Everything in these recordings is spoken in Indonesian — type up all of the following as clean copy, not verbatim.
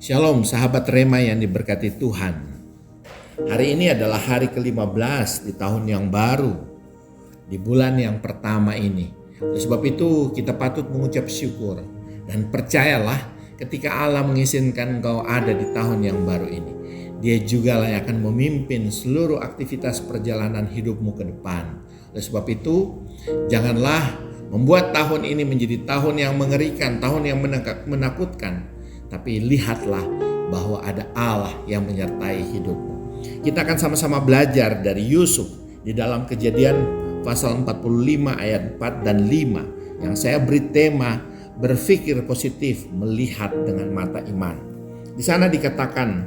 Shalom sahabat Rema yang diberkati Tuhan. Hari ini adalah hari ke-15 di tahun yang baru, di bulan yang pertama ini. Oleh sebab itu kita patut mengucap syukur dan percayalah ketika Allah mengizinkan engkau ada di tahun yang baru ini, Dia juga yang akan memimpin seluruh aktivitas perjalanan hidupmu ke depan. Oleh sebab itu janganlah membuat tahun ini menjadi tahun yang mengerikan, tahun yang menakutkan. Tapi lihatlah bahwa ada Allah yang menyertai hidupmu. Kita akan sama-sama belajar dari Yusuf di dalam Kejadian pasal 45 ayat 4 dan 5 yang saya beri tema berpikir positif, melihat dengan mata iman. Di sana dikatakan,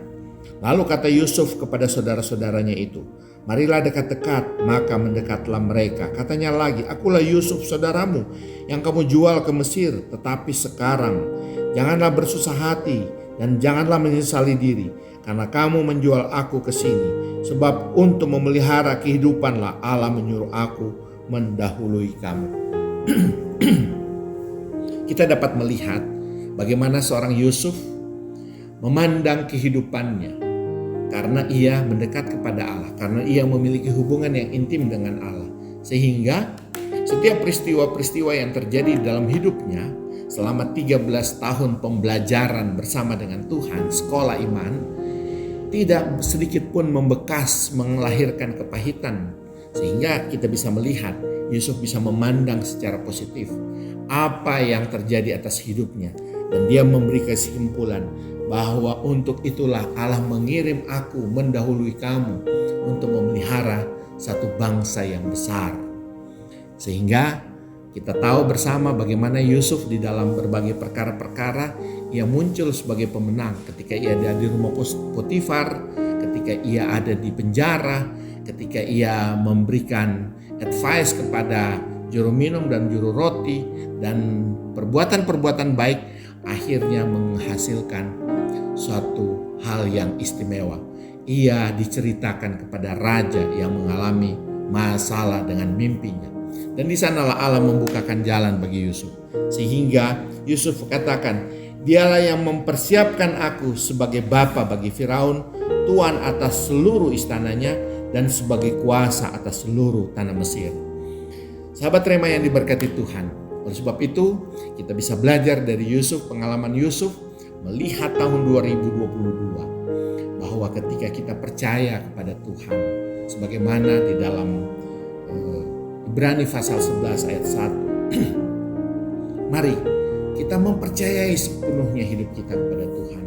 lalu kata Yusuf kepada saudara-saudaranya itu, marilah dekat-dekat, maka mendekatlah mereka. Katanya lagi, akulah Yusuf saudaramu yang kamu jual ke Mesir, tetapi sekarang janganlah bersusah hati dan janganlah menyesali diri, karena kamu menjual aku ke sini. Sebab untuk memelihara kehidupanlah Allah menyuruh aku mendahului kamu. Kita dapat melihat bagaimana seorang Yusuf memandang kehidupannya karena ia mendekat kepada Allah, karena ia memiliki hubungan yang intim dengan Allah. Sehingga setiap peristiwa-peristiwa yang terjadi dalam hidupnya selama 13 tahun pembelajaran bersama dengan Tuhan, sekolah iman, tidak sedikit pun membekas melahirkan kepahitan. Sehingga kita bisa melihat Yusuf bisa memandang secara positif apa yang terjadi atas hidupnya. Dan dia memberi kesimpulan bahwa untuk itulah Allah mengirim aku mendahului kamu untuk memelihara satu bangsa yang besar. Sehingga kita tahu bersama bagaimana Yusuf di dalam berbagai perkara-perkara ia muncul sebagai pemenang ketika ia ada di rumah Potifar, ketika ia ada di penjara, ketika ia memberikan advice kepada juru minum dan juru roti, dan perbuatan-perbuatan baik akhirnya menghasilkan suatu hal yang istimewa. Ia diceritakan kepada raja yang mengalami masalah dengan mimpinya. Dan di sanalah Allah membukakan jalan bagi Yusuf. Sehingga Yusuf katakan, dialah yang mempersiapkan aku sebagai bapa bagi Firaun, tuan atas seluruh istananya, dan sebagai kuasa atas seluruh tanah Mesir. Sahabat Rema yang diberkati Tuhan, oleh sebab itu kita bisa belajar dari Yusuf, pengalaman Yusuf melihat tahun 2022. Bahwa ketika kita percaya kepada Tuhan, sebagaimana di dalam Ibrani pasal 11 ayat 1. Mari kita mempercayai sepenuhnya hidup kita kepada Tuhan.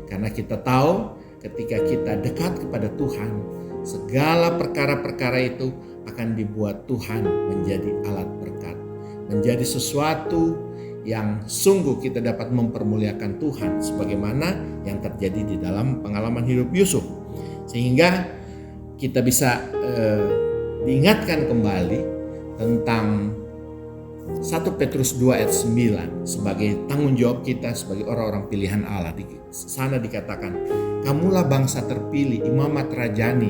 Karena kita tahu ketika kita dekat kepada Tuhan, segala perkara-perkara itu akan dibuat Tuhan menjadi alat berkat. Menjadi sesuatu yang sungguh kita dapat mempermuliakan Tuhan. Sebagaimana yang terjadi di dalam pengalaman hidup Yusuf. Sehingga kita bisa diingatkan kembali tentang 1 Petrus 2 ayat 9 sebagai tanggung jawab kita sebagai orang-orang pilihan Allah. Di sana dikatakan, kamulah bangsa terpilih, imamat rajani,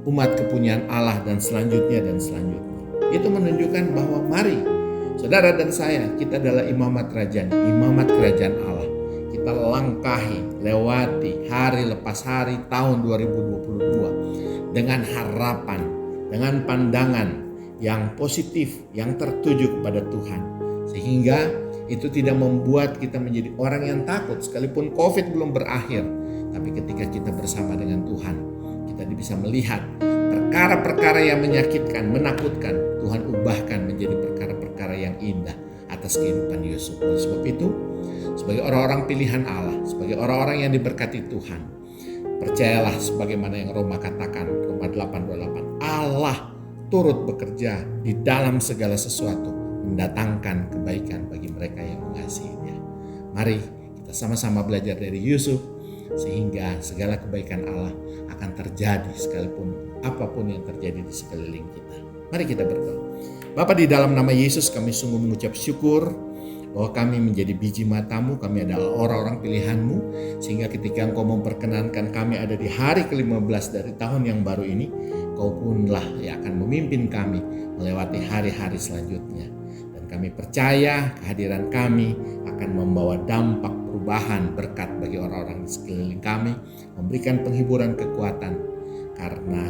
umat kepunyaan Allah, dan selanjutnya dan selanjutnya. Itu menunjukkan bahwa mari saudara dan saya, kita adalah imamat rajani, imamat kerajaan Allah. Kita langkahi, lewati hari lepas hari tahun 2022 dengan harapan, dengan pandangan yang positif, yang tertuju kepada Tuhan. Sehingga itu tidak membuat kita menjadi orang yang takut sekalipun COVID belum berakhir. Tapi ketika kita bersama dengan Tuhan, kita bisa melihat perkara-perkara yang menyakitkan, menakutkan, Tuhan ubahkan menjadi perkara-perkara yang indah atas kehidupan Yusuf. Oleh sebab itu, sebagai orang-orang pilihan Allah, sebagai orang-orang yang diberkati Tuhan, percayalah sebagaimana yang Roma katakan, Roma 8:28, Allah turut bekerja di dalam segala sesuatu, mendatangkan kebaikan bagi mereka yang mengasihinya. Mari kita sama-sama belajar dari Yusuf, sehingga segala kebaikan Allah akan terjadi sekalipun apapun yang terjadi di sekeliling kita. Mari kita berdoa. Bapa, di dalam nama Yesus kami sungguh mengucap syukur bahwa kami menjadi biji matamu, kami adalah orang-orang pilihanmu, sehingga ketika Engkau memperkenankan kami ada di hari ke-15 dari tahun yang baru ini, Kau punlah yang akan memimpin kami melewati hari-hari selanjutnya. Dan kami percaya kehadiran kami akan membawa dampak perubahan berkat bagi orang-orang di sekeliling kami, memberikan penghiburan kekuatan, karena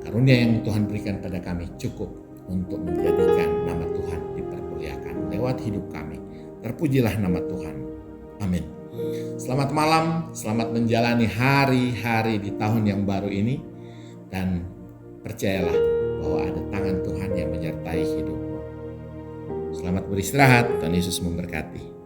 karunia yang Tuhan berikan pada kami cukup untuk menjadikan nama Tuhan dipermuliakan lewat hidup kami. Terpujilah nama Tuhan. Amin. Selamat malam, selamat menjalani hari-hari di tahun yang baru ini, dan percayalah bahwa ada tangan Tuhan yang menyertai hidupmu. Selamat beristirahat, Tuhan Yesus memberkati.